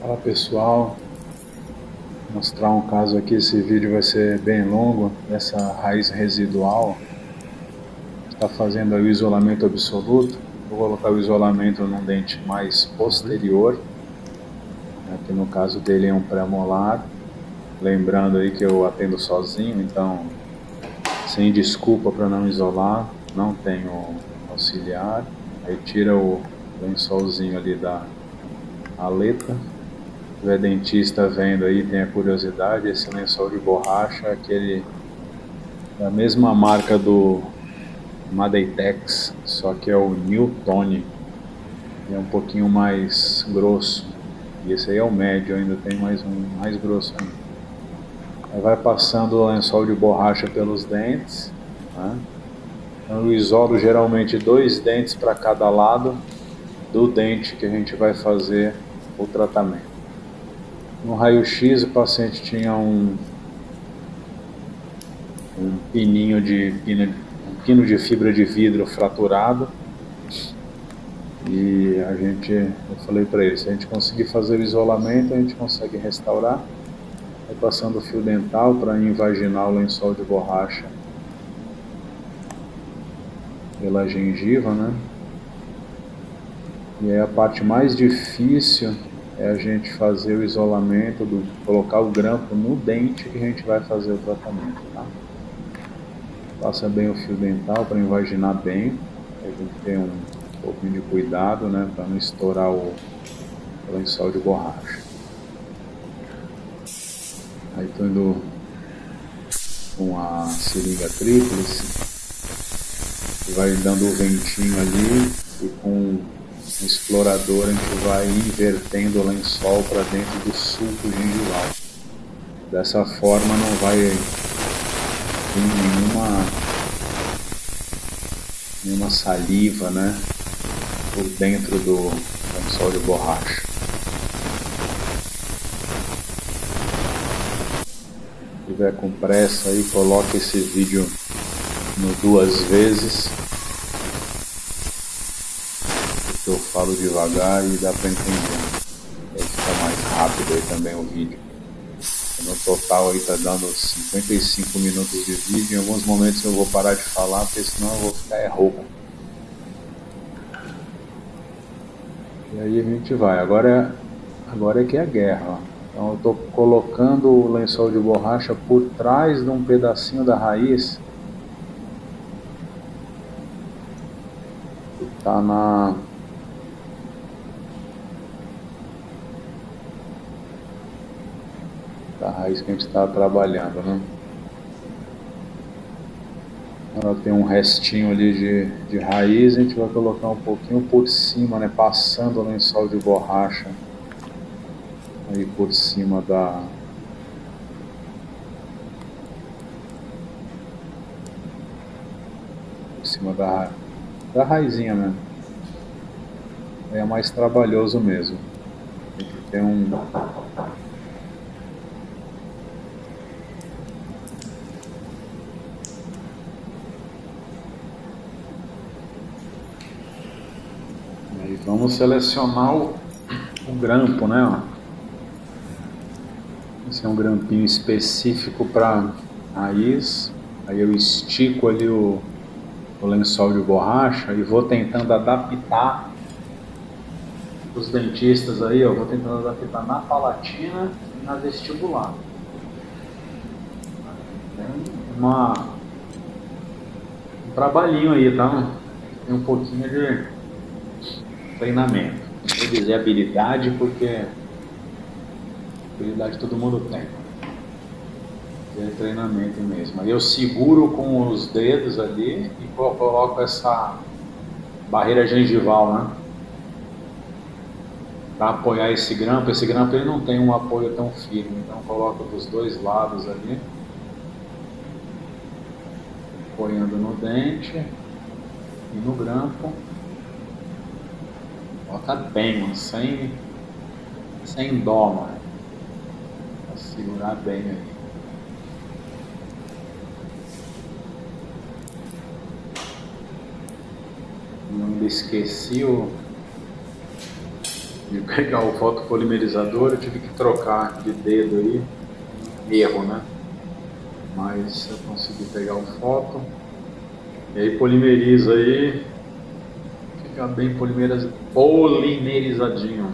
Fala pessoal, vou mostrar um caso aqui. Esse vídeo vai ser bem longo, dessa raiz residual. Está fazendo aí o isolamento absoluto. Vou colocar o isolamento num dente mais posterior, que no caso dele é um premolar. Lembrando aí que eu atendo sozinho, então sem desculpa para não isolar, não tenho auxiliar. Aí tira o lençolzinho ali da aleta. Se tiver dentista vendo aí, tenha curiosidade, esse lençol de borracha é aquele da mesma marca do Madeitex, só que é o Newtone, é um pouquinho mais grosso. E esse aí é o médio, ainda tem mais um mais grosso ainda. Aí vai passando o lençol de borracha pelos dentes, né? Então eu isolo geralmente 2 dentes para cada lado do dente que a gente vai fazer o tratamento. No raio-x o paciente tinha um pino de fibra de vidro fraturado, e eu falei para ele, se a gente conseguir fazer o isolamento, a gente consegue restaurar. Aí passando o fio dental para invaginar o lençol de borracha pela gengiva, né? E aí a parte mais difícil é a gente fazer o isolamento, colocar o grampo no dente que a gente vai fazer o tratamento, tá? Passa bem o fio dental para invaginar bem. A gente tem um pouquinho de cuidado, né, para não estourar o lençol de borracha. Aí estou indo com a seringa tríplice, que vai dando o ventinho ali, e com um explorador a gente vai invertendo o lençol para dentro do sulco gengival. Dessa forma não vai ter nenhuma saliva, né, por dentro do lençol de borracha. Se tiver com pressa aí, coloque esse vídeo no 2 vezes, porque eu falo devagar e dá para entender. Aí fica mais rápido aí também o vídeo. No total aí tá dando 55 minutos de vídeo. Em alguns momentos eu vou parar de falar, porque senão eu vou ficar rouco. E aí a gente vai. Agora é que é a guerra, ó. Então eu estou colocando o lençol de borracha por trás de um pedacinho da raiz que está da raiz que a gente está trabalhando, né? Ela tem um restinho ali de raiz, a gente vai colocar um pouquinho por cima, né? Passando o lençol de borracha aí por cima da raizinha mesmo. É mais trabalhoso mesmo. Tem que ter Aí vamos selecionar o grampo, né? Ó. Esse é um grampinho específico para raiz. Aí eu estico ali o lençol de borracha e vou tentando adaptar os dentistas aí, ó, vou tentando adaptar na palatina e na vestibular. Tem um trabalhinho aí, tá? Tem um pouquinho de treinamento. Não vou dizer habilidade, porque habilidade todo mundo tem. É treinamento mesmo. Aí eu seguro com os dedos ali e coloco essa barreira gengival, né? Para apoiar esse grampo. Esse grampo ele não tem um apoio tão firme, então eu coloco dos 2 lados ali, apoiando no dente e no grampo. Coloca bem, mano, sem dó, mano, para segurar bem aí. Eu ainda esqueci de pegar o fotopolimerizador, eu tive que trocar de dedo aí, erro, né? Mas eu consegui pegar o foto, e aí polimeriza aí, fica bem polimerizadinho.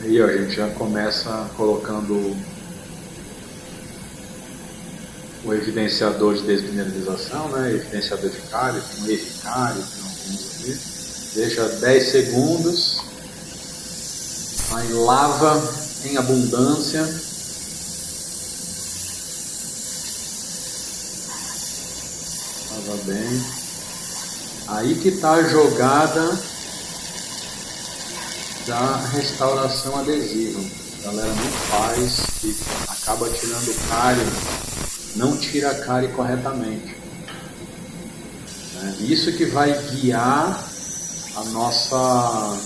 Aí ó, a gente já começa colocando o evidenciador de desmineralização, né? Evidenciador de cárie, tem um Evicárie, tem alguns ali. Deixa 10 segundos, aí lava em abundância. Lava bem. Aí que está a jogada da restauração adesiva. A galera não faz e acaba tirando cárie, não tira a cárie corretamente. Isso que vai guiar a nossa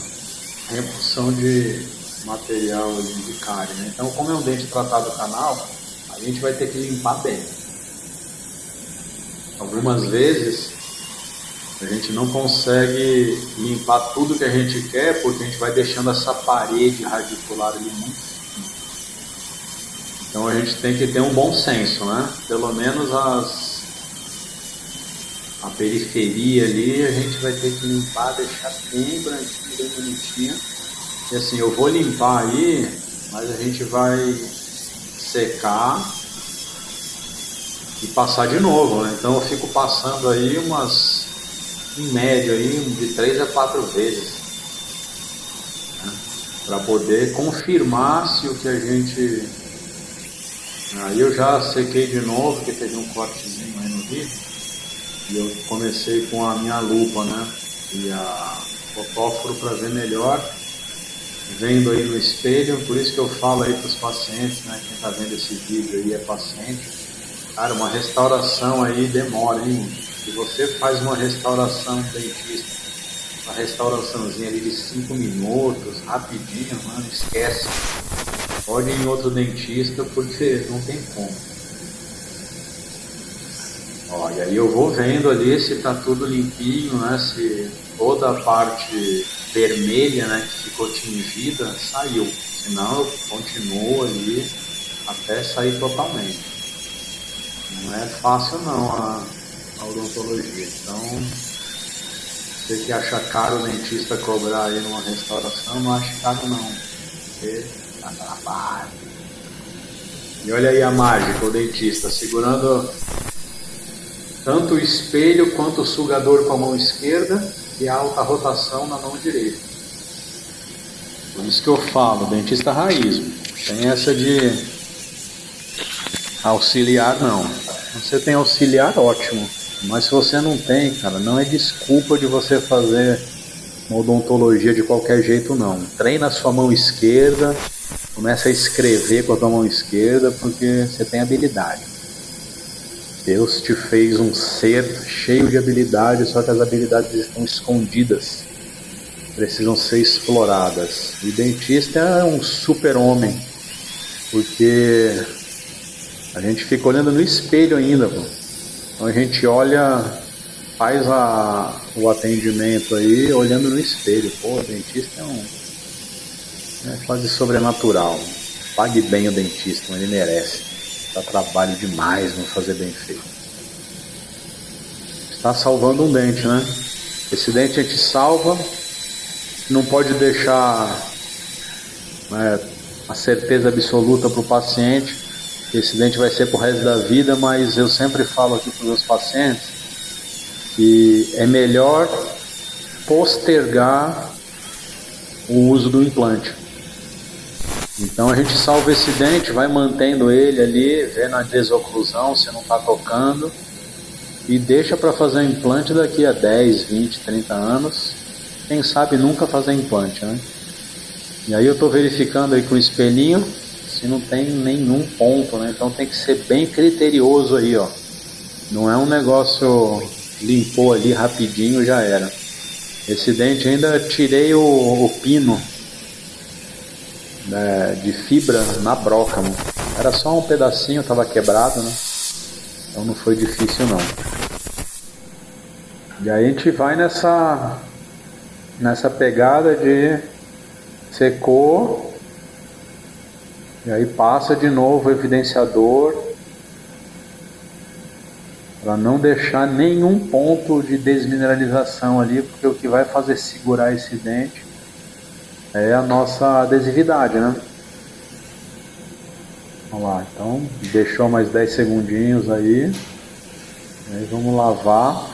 remoção de material de cárie, né? Então, como é um dente tratado canal, a gente vai ter que limpar bem. Algumas vezes a gente não consegue limpar tudo que a gente quer porque a gente vai deixando essa parede radicular ali muito fina. Então a gente tem que ter um bom senso, né? Pelo menos a periferia ali a gente vai ter que limpar, deixar bem branquinho, bem bonitinho. E assim, eu vou limpar aí, mas a gente vai secar e passar de novo, né? Então eu fico passando aí em média aí, de 3 a 4 vezes, né? Para poder confirmar se o que a gente... Aí eu já sequei de novo, porque teve um cortezinho aí no vídeo, e eu comecei com a minha lupa, né? E a fotóforo para ver melhor, vendo aí no espelho. Por isso que eu falo aí para os pacientes, né? Quem está vendo esse vídeo aí é paciente. Cara, uma restauração aí demora, hein? Se você faz uma restauração dentista, uma restauraçãozinha ali de 5 minutos, rapidinho, mano, esquece. Pode ir em outro dentista porque não tem como. Ó, e aí eu vou vendo ali se tá tudo limpinho, né? Se toda a parte vermelha, né, que ficou tingida, saiu. Senão eu continuo ali até sair totalmente. Não é fácil não a odontologia. Então, você que acha caro o dentista cobrar aí numa restauração, não acha caro não. Porque dá trabalho. E olha aí a mágica, o dentista segurando tanto o espelho quanto o sugador com a mão esquerda e a alta rotação na mão direita. Por isso que eu falo, dentista raiz. Tem essa de auxiliar não. Você tem auxiliar, ótimo. Mas se você não tem, cara, não é desculpa de você fazer uma odontologia de qualquer jeito não. Treina a sua mão esquerda, começa a escrever com a tua mão esquerda, porque você tem habilidade. Deus te fez um ser cheio de habilidades, só que as habilidades estão escondidas, precisam ser exploradas. E dentista é um super-homem, porque a gente fica olhando no espelho ainda, pô. Então a gente olha, faz o atendimento aí olhando no espelho. Pô, o dentista é quase sobrenatural. Pague bem o dentista, ele merece. Dá trabalho demais não fazer bem feito. Está salvando um dente, né? Esse dente a gente salva, não pode deixar, né, a certeza absoluta para o paciente que esse dente vai ser pro resto da vida, mas eu sempre falo aqui para os meus pacientes que é melhor postergar o uso do implante. Então a gente salva esse dente, vai mantendo ele ali, vendo a desoclusão, se não está tocando, e deixa para fazer o implante daqui a 10, 20, 30 anos. Quem sabe nunca fazer implante, né? E aí eu estou verificando aí com o espelhinho se não tem nenhum ponto, né? Então tem que ser bem criterioso aí, ó. Não é um negócio limpou ali rapidinho, já era. Esse dente ainda tirei o pino de fibra na broca, né? Era só um pedacinho, estava quebrado, né? Então não foi difícil não. E aí a gente vai nessa pegada de secou, e aí passa de novo o evidenciador para não deixar nenhum ponto de desmineralização ali, porque o que vai fazer segurar esse dente é a nossa adesividade, né? Vamos lá, então deixou mais 10 segundinhos aí, vamos lavar,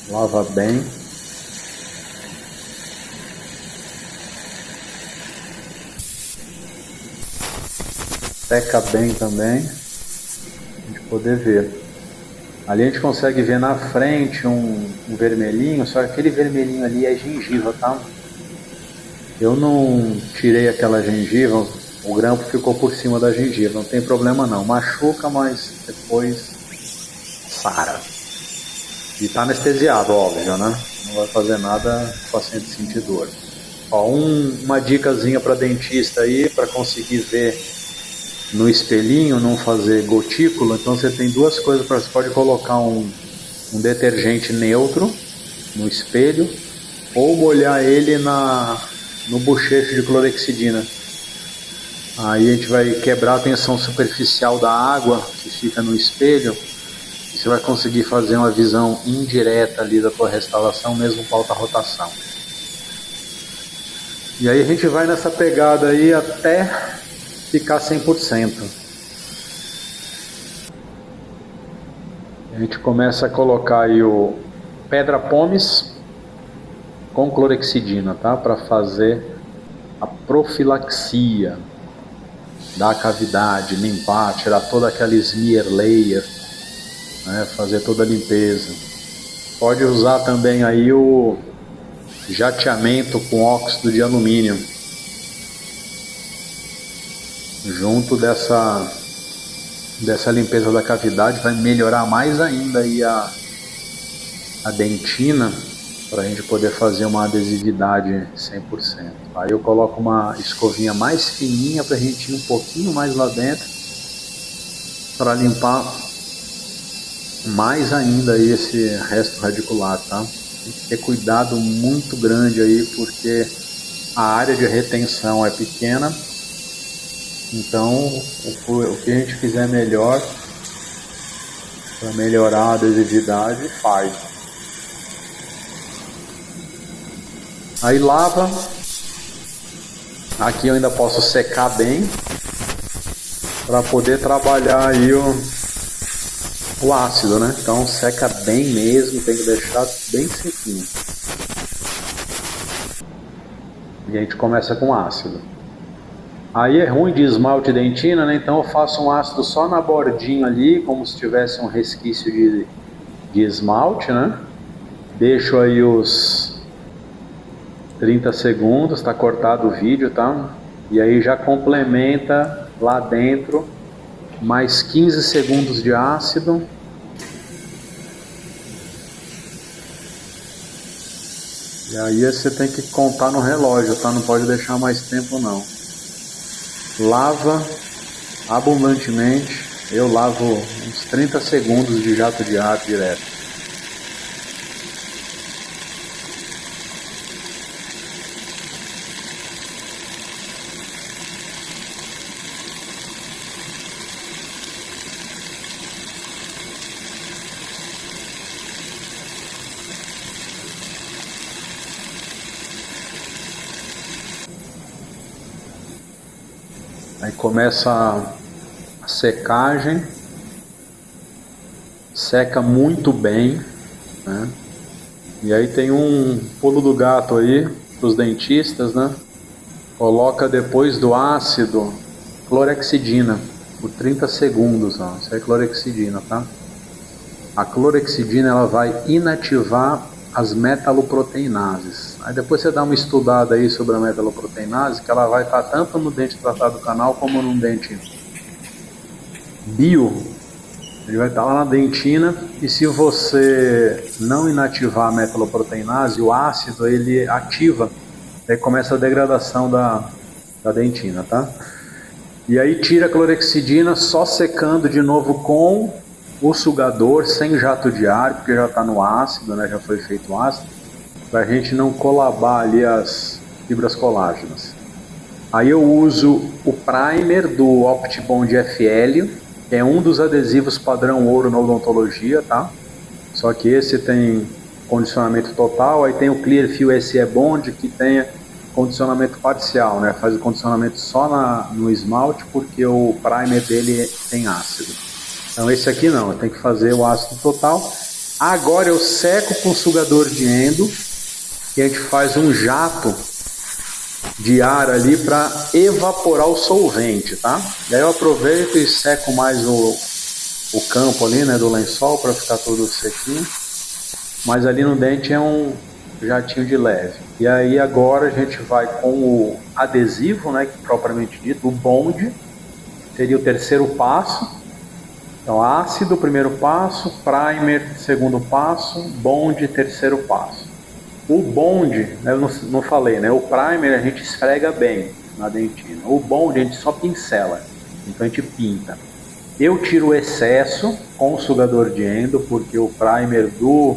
lava bem. Seca bem também, a gente poder ver. Ali a gente consegue ver na frente um vermelhinho, só que aquele vermelhinho ali é gengiva, tá? Eu não tirei aquela gengiva, o grampo ficou por cima da gengiva, não tem problema não. Machuca, mas depois sara. E tá anestesiado, óbvio, né? Não vai fazer nada, o paciente sentir dor. Ó, uma dicasinha para dentista aí, para conseguir ver no espelhinho, não fazer gotícula. Então você tem duas coisas, você pode colocar um detergente neutro no espelho, ou molhar ele no bochecho de clorexidina. Aí a gente vai quebrar a tensão superficial da água que fica no espelho, e você vai conseguir fazer uma visão indireta ali da tua restauração, mesmo com alta rotação. E aí a gente vai nessa pegada aí até ficar 100%. A gente começa a colocar aí o pedra pomes com clorexidina, tá? Para fazer a profilaxia da cavidade, limpar, tirar toda aquela smear layer, né? Fazer toda a limpeza. Pode usar também aí o jateamento com óxido de alumínio, junto dessa limpeza da cavidade, vai melhorar mais ainda aí a dentina, para a gente poder fazer uma adesividade 100%. Aí eu coloco uma escovinha mais fininha para a gente ir um pouquinho mais lá dentro, para limpar mais ainda aí esse resto radicular, tá? Tem que ter cuidado muito grande aí, porque a área de retenção é pequena. Então, o que a gente fizer melhor para melhorar a adesividade, faz. Aí lava. Aqui eu ainda posso secar bem, para poder trabalhar aí o ácido, né? Então seca bem mesmo, tem que deixar bem sequinho. E a gente começa com ácido. Aí é ruim de esmalte dentina, né? Então eu faço um ácido só na bordinha ali, como se tivesse um resquício de esmalte, né? Deixo aí os 30 segundos, tá cortado o vídeo, tá? E aí já complementa lá dentro mais 15 segundos de ácido. E aí você tem que contar no relógio, tá? Não pode deixar mais tempo não. Lava abundantemente. Eu lavo uns 30 segundos de jato de ar direto. Aí começa a secagem. seca muito bem, né? E aí tem um pulo do gato aí para os dentistas, né? Coloca depois do ácido clorexidina por 30 segundos, ó. Isso é clorexidina, tá? A clorexidina ela vai inativar as metaloproteinases. Aí depois você dá uma estudada aí sobre a metaloproteinase, que ela vai estar tanto no dente tratado canal como no dente bio. Ele vai estar lá na dentina, e se você não inativar a metaloproteinase, o ácido ele ativa, aí começa a degradação da dentina, tá? E aí tira a clorexidina só secando de novo com o sugador, sem jato de ar, porque já está no ácido, né? Já foi feito o ácido, para a gente não colabar ali as fibras colágenas. Aí eu uso o primer do OptiBond FL, que é um dos adesivos padrão ouro na odontologia, tá? Só que esse tem condicionamento total, aí tem o Clearfield SE Bond, que tem condicionamento parcial, né? Faz o condicionamento só no esmalte, porque o primer dele tem ácido. Então esse aqui não, eu tenho que fazer o ácido total. Agora eu seco com o sugador de endo, e a gente faz um jato de ar ali para evaporar o solvente, tá? Daí eu aproveito e seco mais o campo ali, né, do lençol, para ficar todo sequinho. Mas ali no dente é um jatinho de leve. E aí agora a gente vai com o adesivo, né, que propriamente dito, o bond, seria o terceiro passo. Então ácido, primeiro passo, primer, segundo passo, bond, terceiro passo. O bond, eu não falei, né? O primer a gente esfrega bem na dentina. O bond a gente só pincela, então a gente pinta. Eu tiro o excesso com o sugador de endo, porque o primer do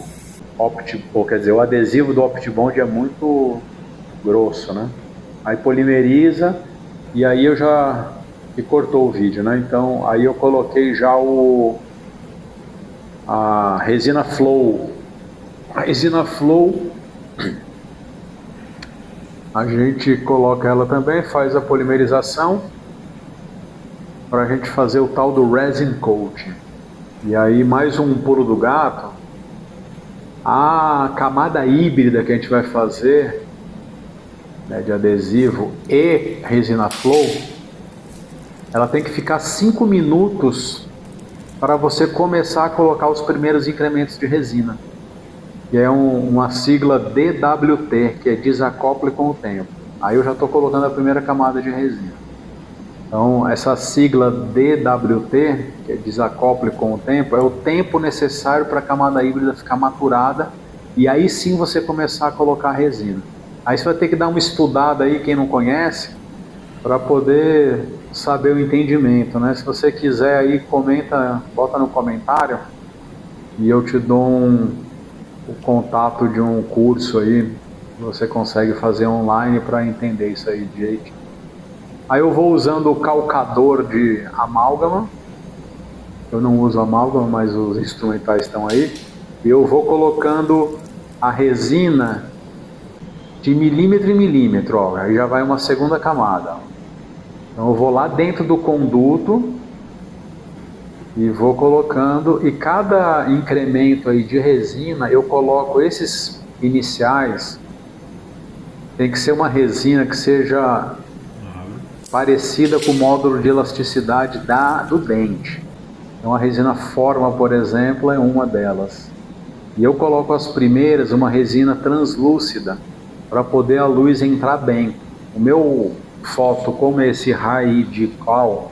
o adesivo do OptiBond é muito grosso, né? Aí polimeriza, e aí eu já... E cortou o vídeo, né? Então aí eu coloquei já a resina Flow. A resina Flow, a gente coloca ela também, faz a polimerização para a gente fazer o tal do resin coating. E aí mais um pulo do gato, a camada híbrida que a gente vai fazer, né, de adesivo e resina Flow, ela tem que ficar 5 minutos para você começar a colocar os primeiros incrementos de resina. Que é uma sigla DWT, que é desacople com o tempo. Aí eu já estou colocando a primeira camada de resina. Então essa sigla DWT, que é desacople com o tempo, é o tempo necessário para a camada híbrida ficar maturada, e aí sim você começar a colocar a resina. Aí você vai ter que dar uma estudada aí, quem não conhece, para poder saber o entendimento, né? Se você quiser aí, comenta, bota no comentário, e eu te dou o contato de um curso aí, você consegue fazer online para entender isso aí direito. Aí eu vou usando o calcador de amálgama, eu não uso amálgama, mas os instrumentais estão aí, e eu vou colocando a resina de milímetro em milímetro, ó, aí já vai uma segunda camada. Então eu vou lá dentro do conduto e vou colocando, e cada incremento aí de resina eu coloco esses iniciais, tem que ser uma resina que seja parecida com o módulo de elasticidade do dente. Então a resina Forma, por exemplo, é uma delas. E eu coloco as primeiras, uma resina translúcida, para poder a luz entrar bem. O meu foto, como é esse radical,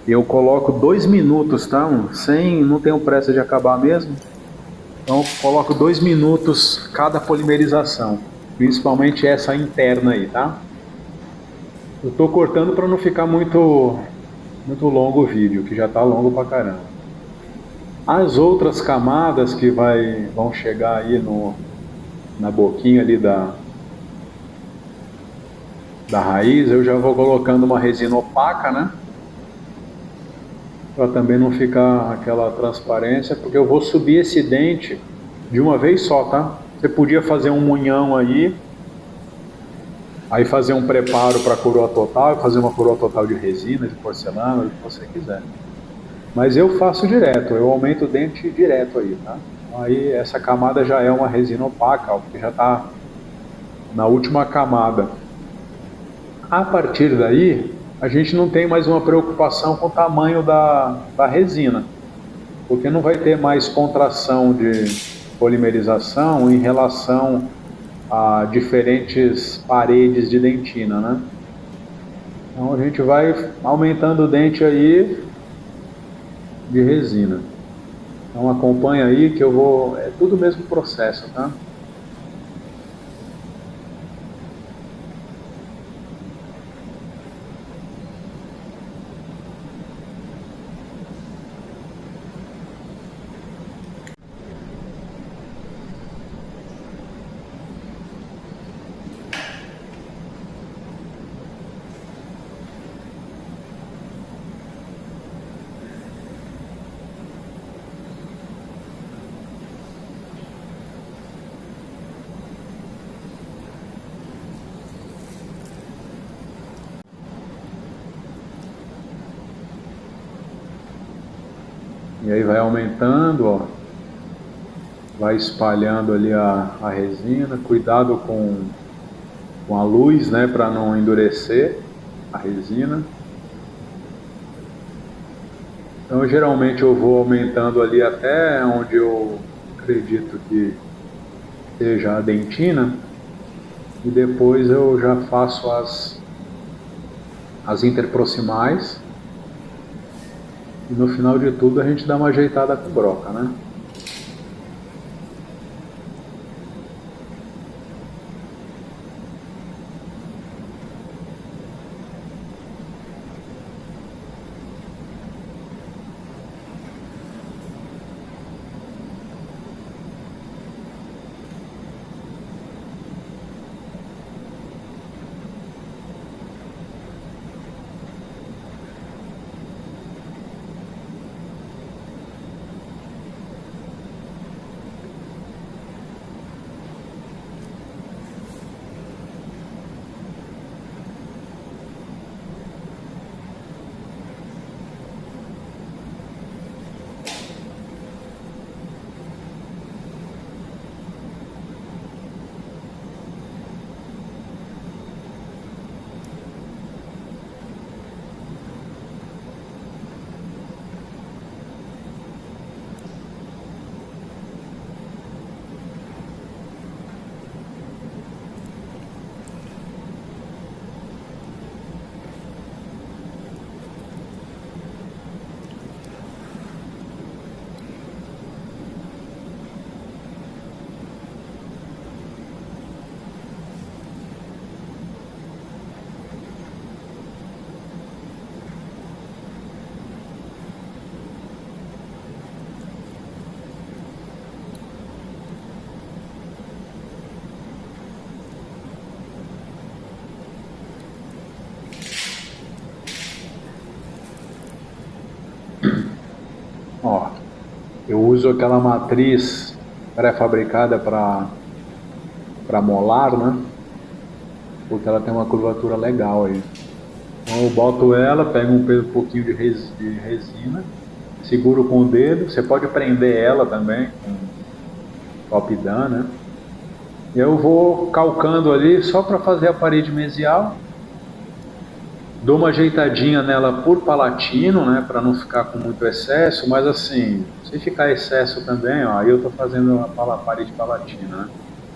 eu coloco 2 minutos, tá? Não tenho pressa de acabar mesmo. Então eu coloco 2 minutos cada polimerização, principalmente essa interna aí, tá? Eu tô cortando para não ficar muito longo o vídeo, que já tá longo pra caramba. As outras camadas que vão chegar aí na boquinha ali da raiz, eu já vou colocando uma resina opaca, né? Para também não ficar aquela transparência, porque eu vou subir esse dente de uma vez só, tá? Você podia fazer um munhão aí fazer um preparo para coroa total, fazer uma coroa total de resina, de porcelana, o que você quiser. Mas eu faço direto, eu aumento o dente direto aí, tá? Então, aí essa camada já é uma resina opaca, ó, porque já está na última camada. A partir daí, a gente não tem mais uma preocupação com o tamanho da resina, porque não vai ter mais contração de polimerização em relação a diferentes paredes de dentina, né? Então a gente vai aumentando o dente aí de resina. Então acompanha aí que eu vou, é tudo o mesmo processo, tá? E aí vai aumentando, ó, vai espalhando ali a resina, cuidado com a luz, né, para não endurecer a resina. Então geralmente eu vou aumentando ali até onde eu acredito que seja a dentina, e depois eu já faço as interproximais, e no final de tudo a gente dá uma ajeitada com broca, né? Ó, eu uso aquela matriz pré-fabricada para molar, né? Porque ela tem uma curvatura legal aí. Então eu boto ela, pego um pouquinho de resina, seguro com o dedo. Você pode prender ela também com top down, né? E eu vou calcando ali só para fazer a parede mesial. Dou uma ajeitadinha nela por palatino, né, para não ficar com muito excesso, mas assim, se ficar excesso também, ó, aí eu tô fazendo a parede palatina, né?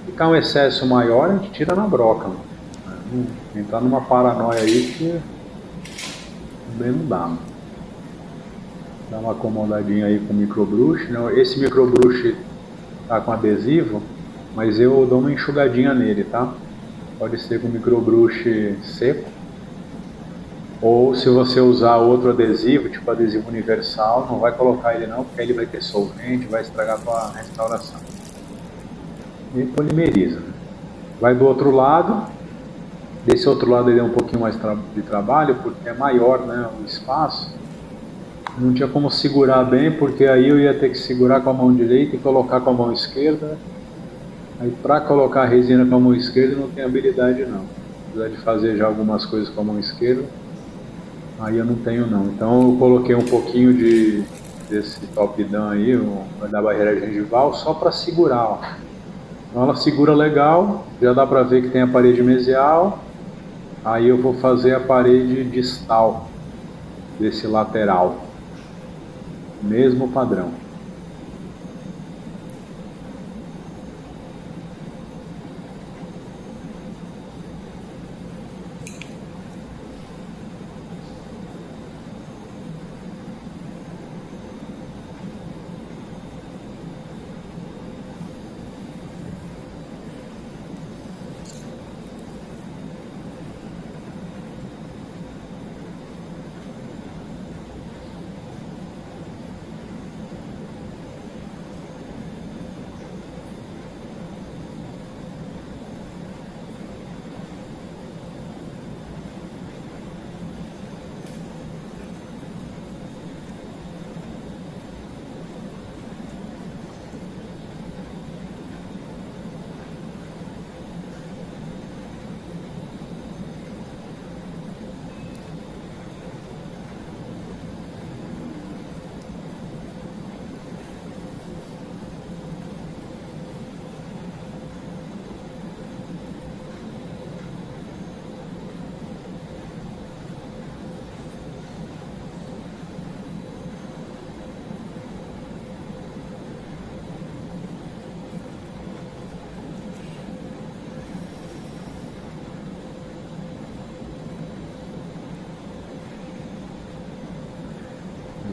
Se ficar um excesso maior, a gente tira na broca, mano, né? Não entrar numa paranoia aí que também não dá, mano. Dá uma acomodadinha aí com o microbrush, né? Esse microbrush tá com adesivo, mas eu dou uma enxugadinha nele, tá? Pode ser com microbrush seco, ou se você usar outro adesivo, tipo adesivo universal, não vai colocar ele não, porque ele vai ter solvente, vai estragar a tua restauração. E polimeriza. Vai do outro lado, desse outro lado ele é um pouquinho mais de trabalho, porque é maior, né, o espaço. Não tinha como segurar bem, porque aí eu ia ter que segurar com a mão direita e colocar com a mão esquerda. Aí para colocar a resina com a mão esquerda não tem habilidade não. Apesar de fazer já algumas coisas com a mão esquerda, Aí eu não tenho não. Então eu coloquei um pouquinho desse top down aí, da barreira gengival, só para segurar, ó. Então ela segura legal, já dá para ver que tem a parede mesial. Aí eu vou fazer a parede distal desse lateral, mesmo padrão.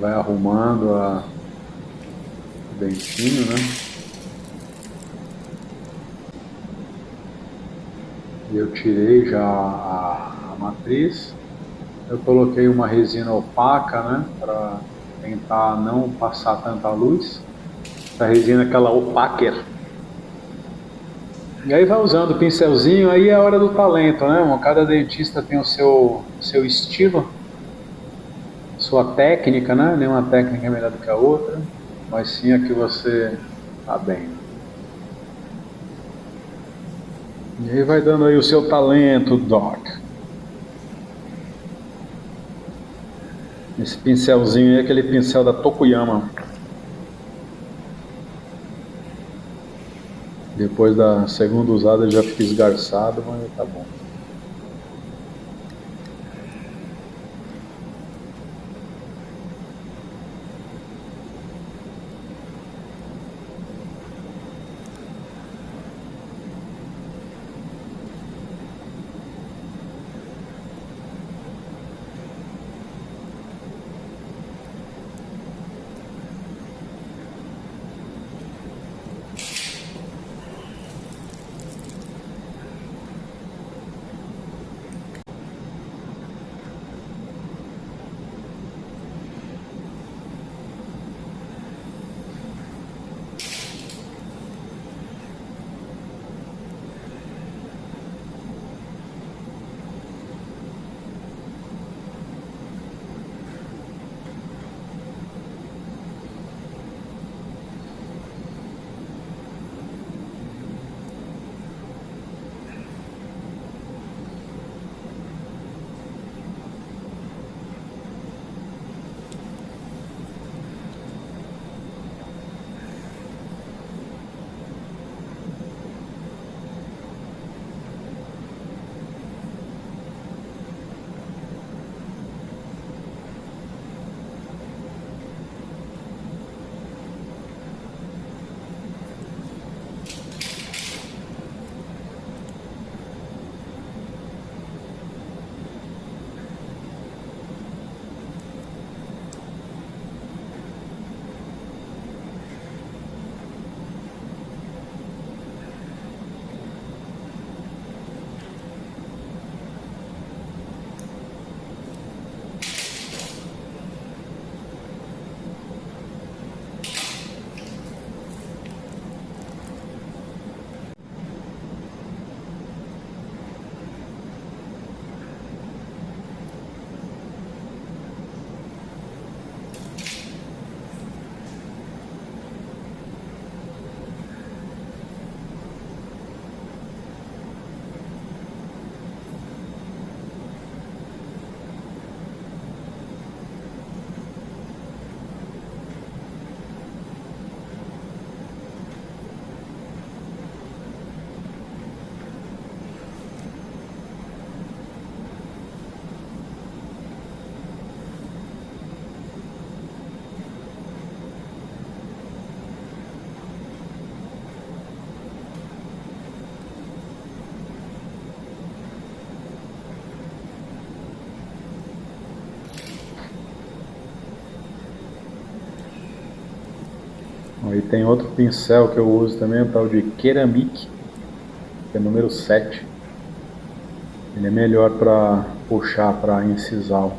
Vai arrumando o dentinho, né? Eu tirei já a matriz. Eu coloquei uma resina opaca, né? Para tentar não passar tanta luz. Essa resina é aquela opaquer. E aí vai usando o pincelzinho, aí é a hora do talento, né? Cada dentista tem o seu estilo, sua técnica, né? Nenhuma técnica é melhor do que a outra, mas sim a que você tá bem. E aí vai dando aí o seu talento, Doc. Esse pincelzinho aí é aquele pincel da Tokuyama. Depois da segunda usada ele já fica esgarçado, mas tá bom. E tem outro pincel que eu uso também, o tal de Ceramic, que é número 7. Ele é melhor para puxar para incisal.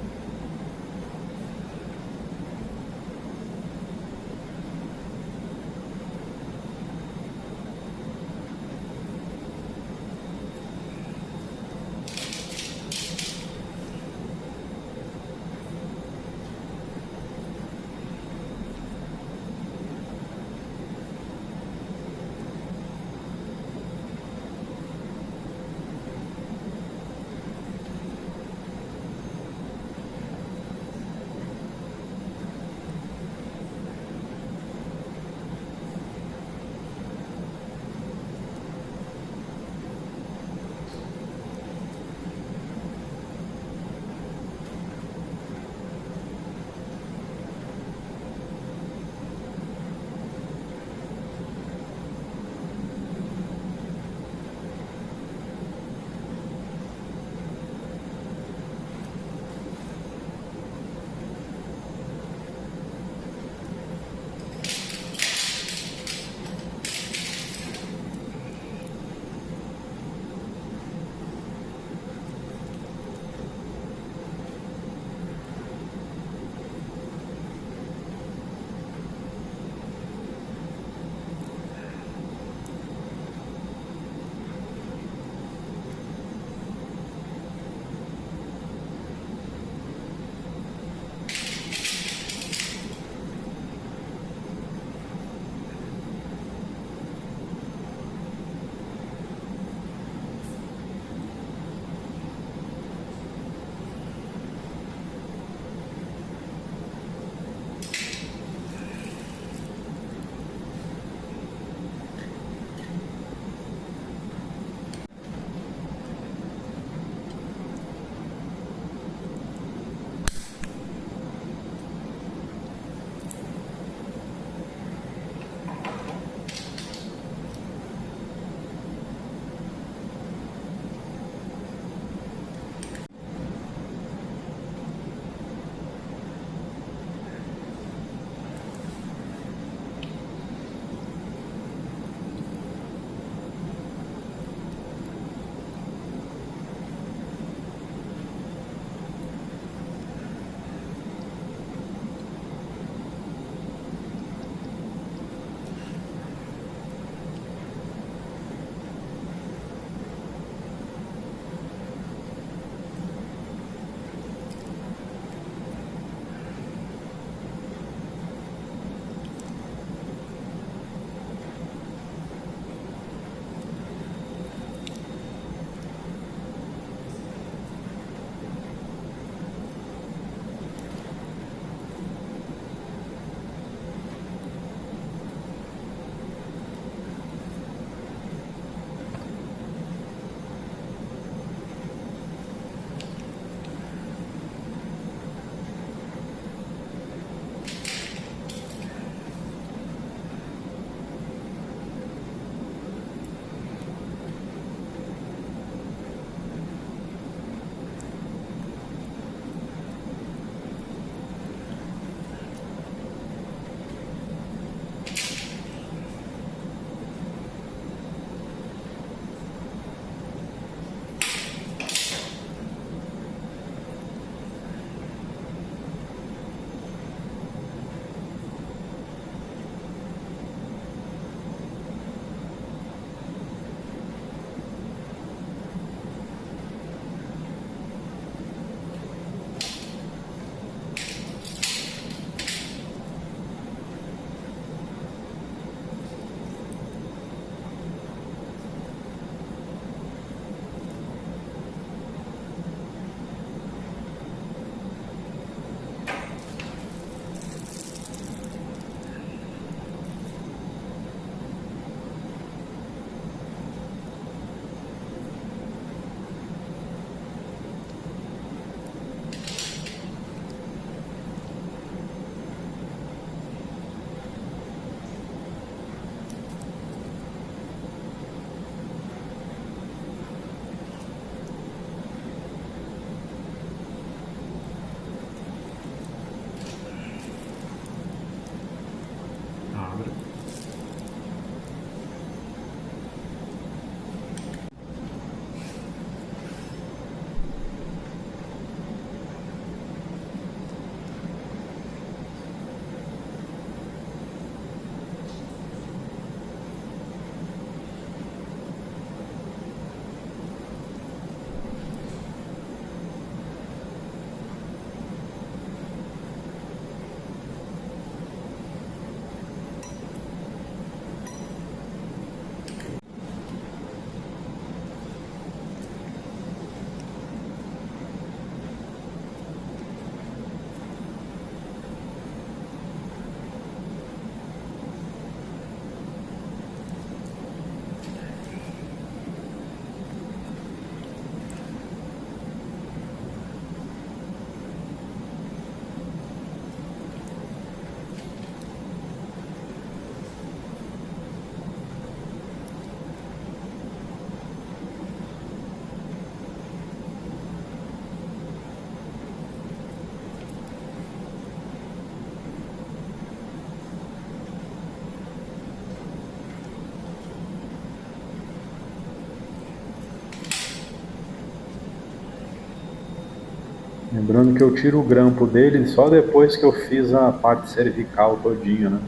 Lembrando que eu tiro o grampo dele só depois que eu fiz a parte cervical todinha, né?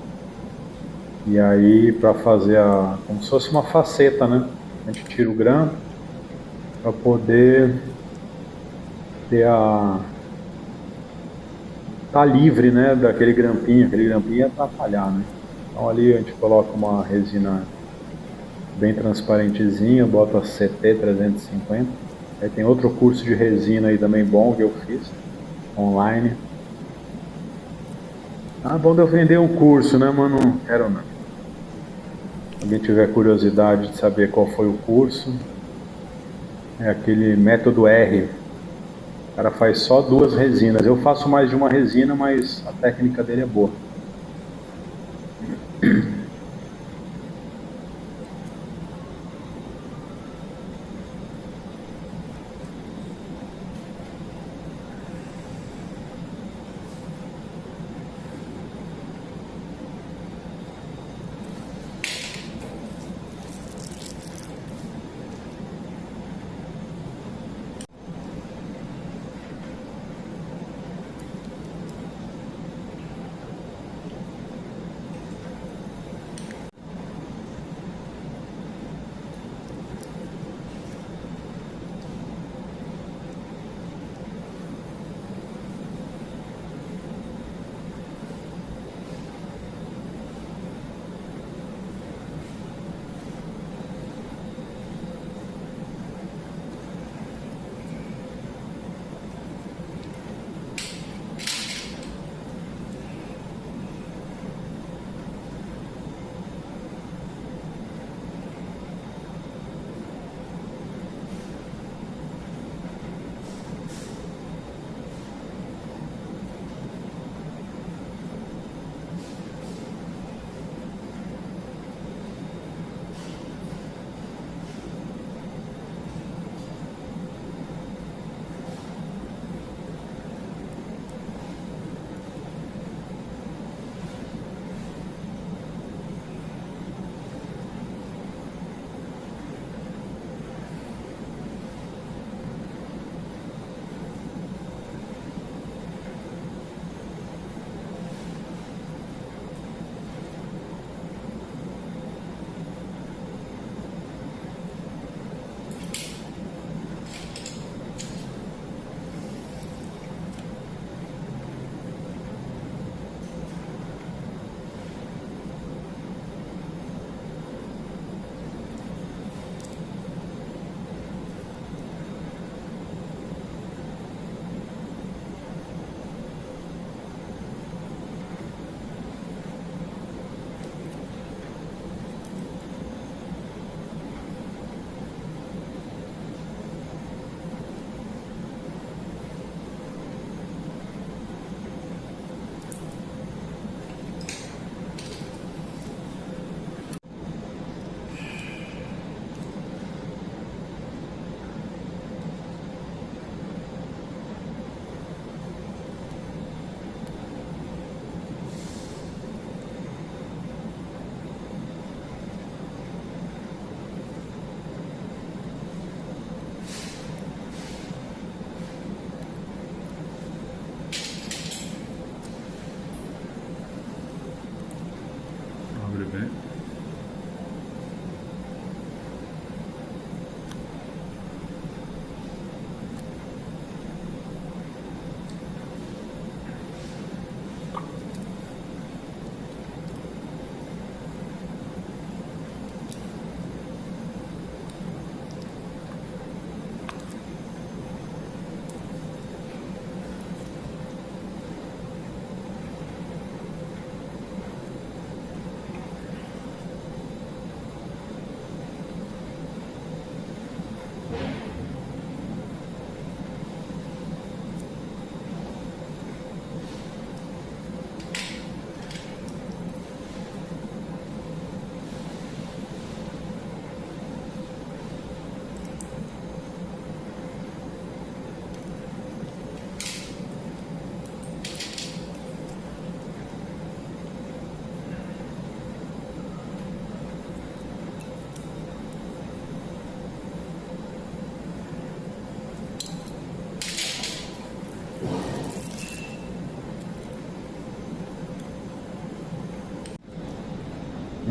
E aí para fazer como se fosse uma faceta, né? A gente tira o grampo para poder ter tá livre, né, daquele grampinho. Aquele grampinho ia atrapalhar, né? Então ali a gente coloca uma resina bem transparentezinha, bota CT 350. Aí tem outro curso de resina aí também bom que eu fiz online. Ah, bom de eu vender um curso, né, mano? Não quero não. Se alguém tiver curiosidade de saber qual foi o curso, é aquele método R. O cara faz só 2 resinas. Eu faço mais de uma resina, mas a técnica dele é boa.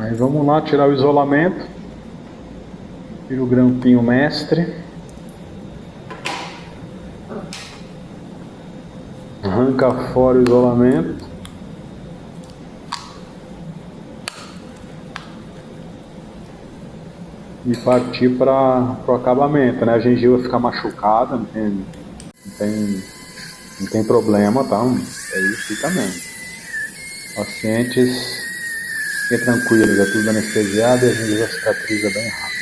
Aí vamos lá tirar o isolamento. Tira o grampinho mestre. Arranca fora o isolamento. E partir para o acabamento, né? A gengiva fica machucada, não tem problema, tá? Aí fica mesmo. Pacientes, fiquem tranquilos, é tudo anestesiado e a gengiva cicatriza bem rápido.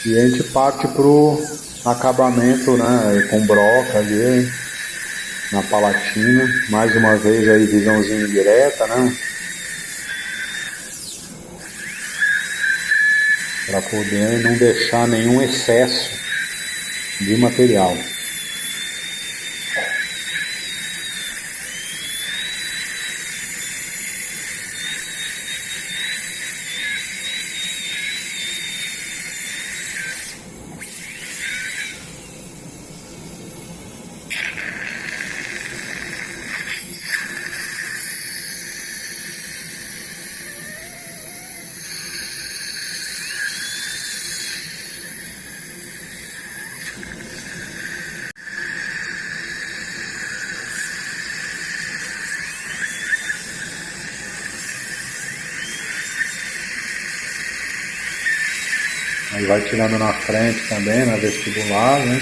E a gente parte pro acabamento, né? Com broca ali, na palatina. Mais uma vez aí, visãozinha direta, né? Para poder não deixar nenhum excesso de material. Aí vai tirando na frente também, na vestibular, né?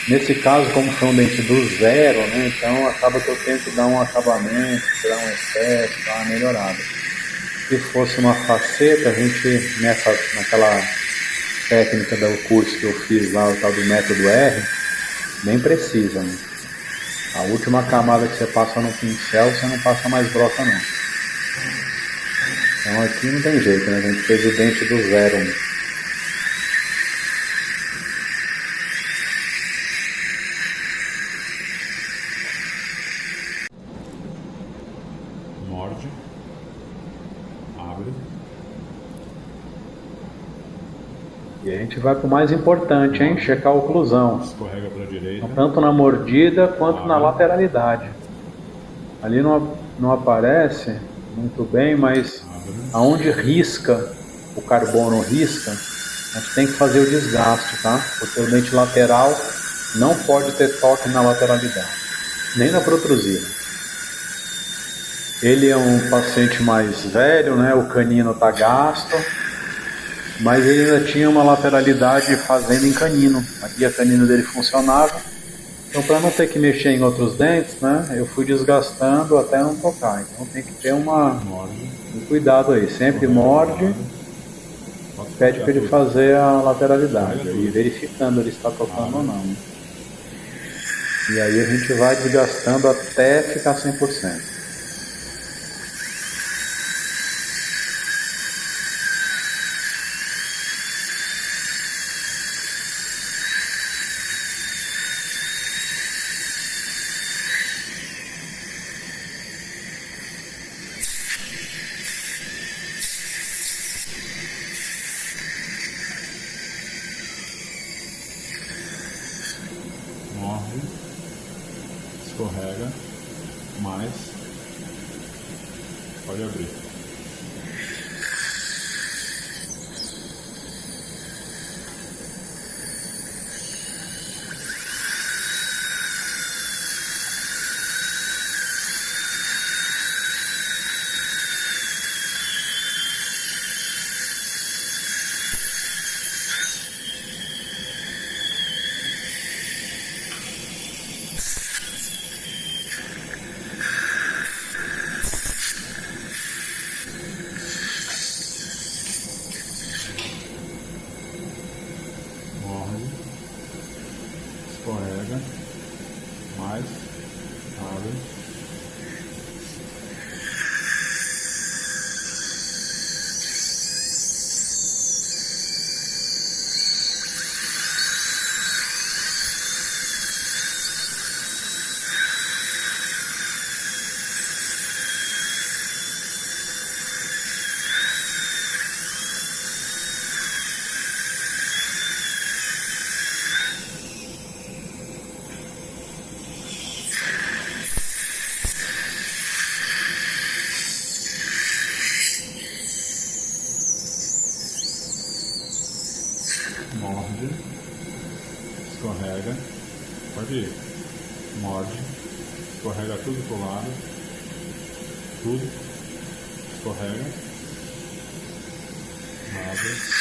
Nesse caso, como foi um dente do zero, né? Então acaba que eu tento dar um acabamento, tirar um excesso, dar uma melhorada. Se fosse uma faceta, a gente, naquela técnica do curso que eu fiz lá, o tal do método R, nem precisa, né? A última camada que você passa no pincel, você não passa mais broca não. Então aqui não tem jeito, né? A gente fez o dente do zero. Né? Morde. Abre. E a gente vai para o mais importante, hein? Checar a oclusão. Escorrega para a direita. Tanto na mordida quanto na lateralidade. Ali não aparece muito bem, mas aonde risca, o carbono risca, a gente tem que fazer o desgaste, tá? Porque o dente lateral não pode ter toque na lateralidade, nem na protrusina. Ele é um paciente mais velho, né? O canino tá gasto, mas ele ainda tinha uma lateralidade fazendo em canino. Aqui a canino dele funcionava. Então, para não ter que mexer em outros dentes, né, eu fui desgastando até não tocar. Então, tem que ter um cuidado aí. Sempre morde, pede para ele fazer a lateralidade. E verificando ele está tocando ou não. Né? E aí a gente vai desgastando até ficar 100%. Morde, escorrega, mais, pode abrir. Escorrega, mais, abre. morde, escorrega, pode ir, morde, escorrega tudo pro lado, tudo, escorrega, abre.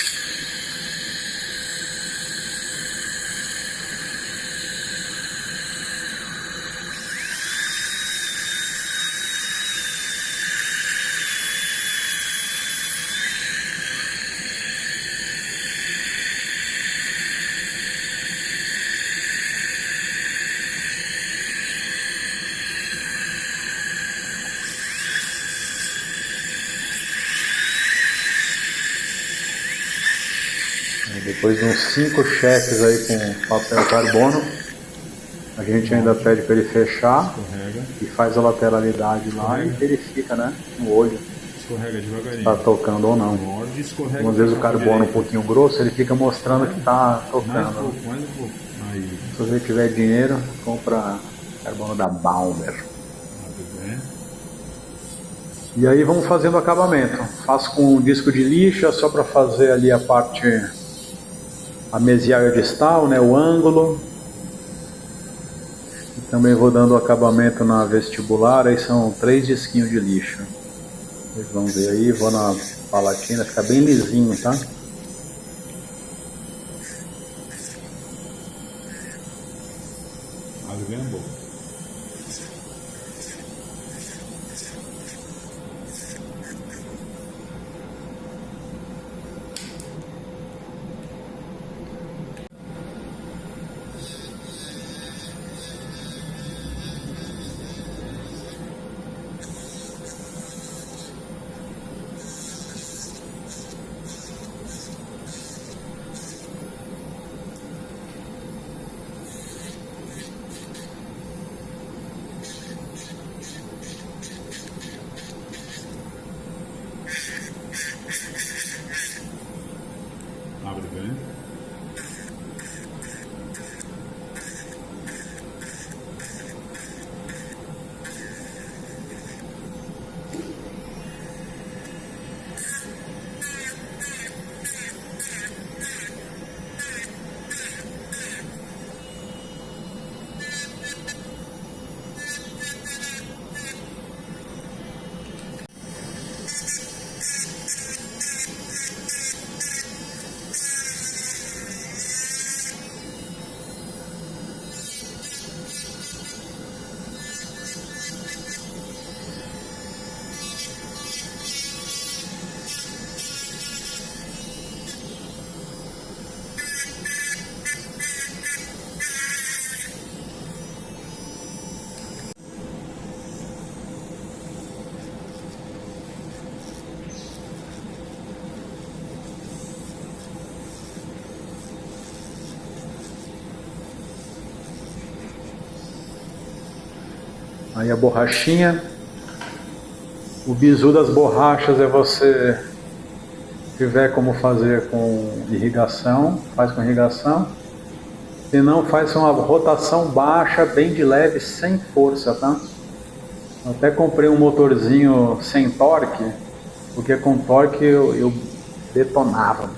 Depois de uns 5 cheques aí com papel carbono, a gente ainda pede para ele fechar e faz a lateralidade lá e verifica, né, no olho, escorrega devagarinho, se tá tocando ou não. morde, escorrega. Às vezes o carbono um pouquinho grosso, ele fica mostrando que tá tocando. Mais um pouco. Aí. Se você tiver dinheiro, compra carbono da Balmer. E aí vamos fazendo o acabamento. Faço com um disco de lixa só para fazer ali a parte, a mesial distal, né, o ângulo. E também vou dando o acabamento na vestibular, aí são 3 disquinhos de lixa. Vocês vão ver aí, vou na palatina, fica bem lisinho, tá? Abre bem a boca. Abre bem. Aí a borrachinha, o bizu das borrachas é você tiver como fazer com irrigação, faz com irrigação. Se não, faz uma rotação baixa, bem de leve, sem força, tá? Eu até comprei um motorzinho sem torque, porque com torque eu detonava.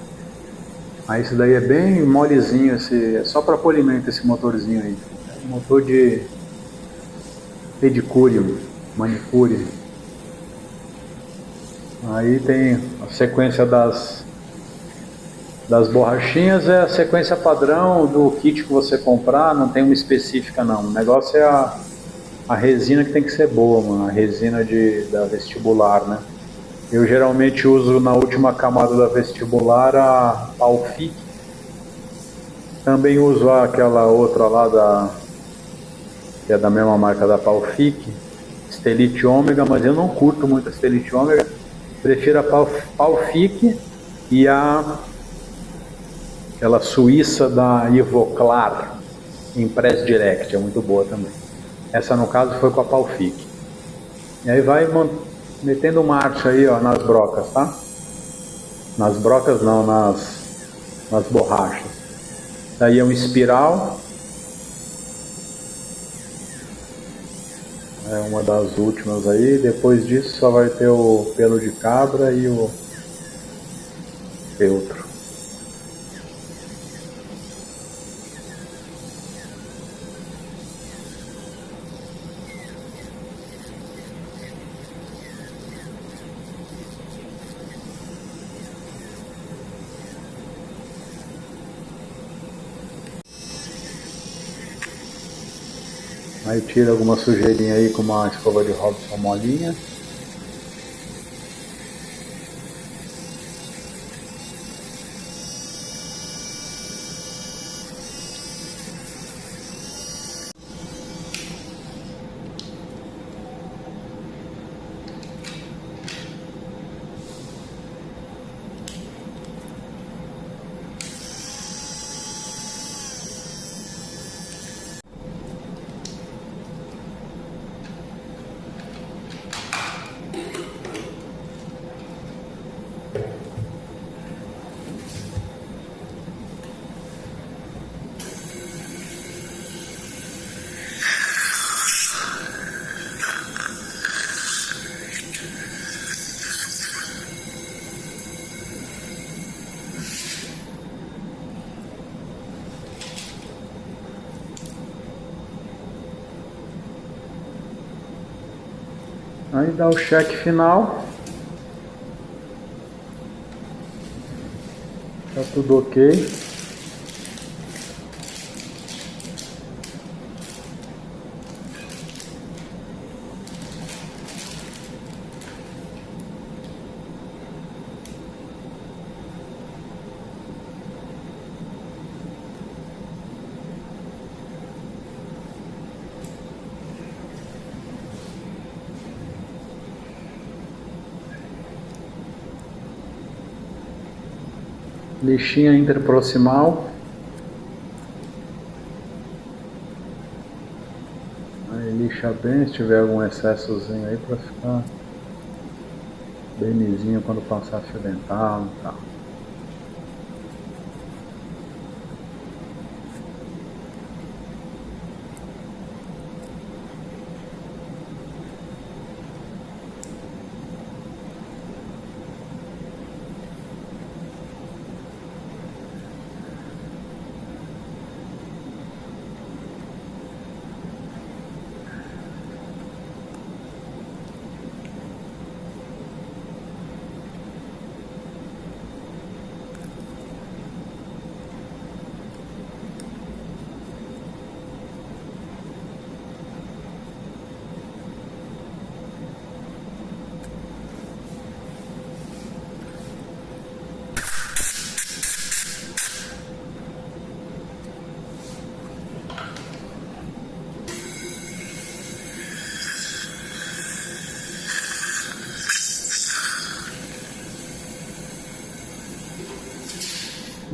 Aí esse daí é bem molezinho, é só para polimento esse motorzinho aí. É um motor de pedicure, manicure. Aí tem a sequência das borrachinhas, é a sequência padrão do kit que você comprar, não tem uma específica não. O negócio é a resina que tem que ser boa, mano, a resina da vestibular, né? Eu geralmente uso na última camada da vestibular a Palfic. Também uso aquela outra lá que é da mesma marca da Palfic, Stelite Ômega, mas eu não curto muito a Stelite Ômega. Prefiro a Palfic e aquela suíça da Ivoclar, Impress Direct, é muito boa também. Essa no caso foi com a Palfic. E aí vai metendo marcha aí, ó, nas brocas, tá? Nas brocas não, nas borrachas. Daí é um espiral. É uma das últimas aí. Depois disso só vai ter o pelo de cabra e o feltro. Aí tira alguma sujeirinha aí com uma escova de Robson molinha. Aí dá o cheque final. Tá tudo ok. Lixinha interproximal. Aí lixa bem se tiver algum excessozinho aí para ficar bem lisinho quando passar fio dental e tal.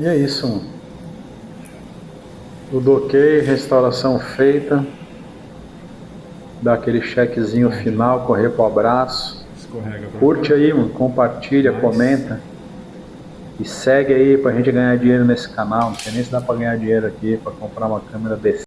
E é isso. Tudo ok, restauração feita. Dá aquele chequezinho final, correr pro abraço. Escorrega pra Curte cá. aí, mano, compartilha, comenta. E segue aí pra gente ganhar dinheiro nesse canal. Não sei nem se dá pra ganhar dinheiro aqui pra comprar uma câmera decente.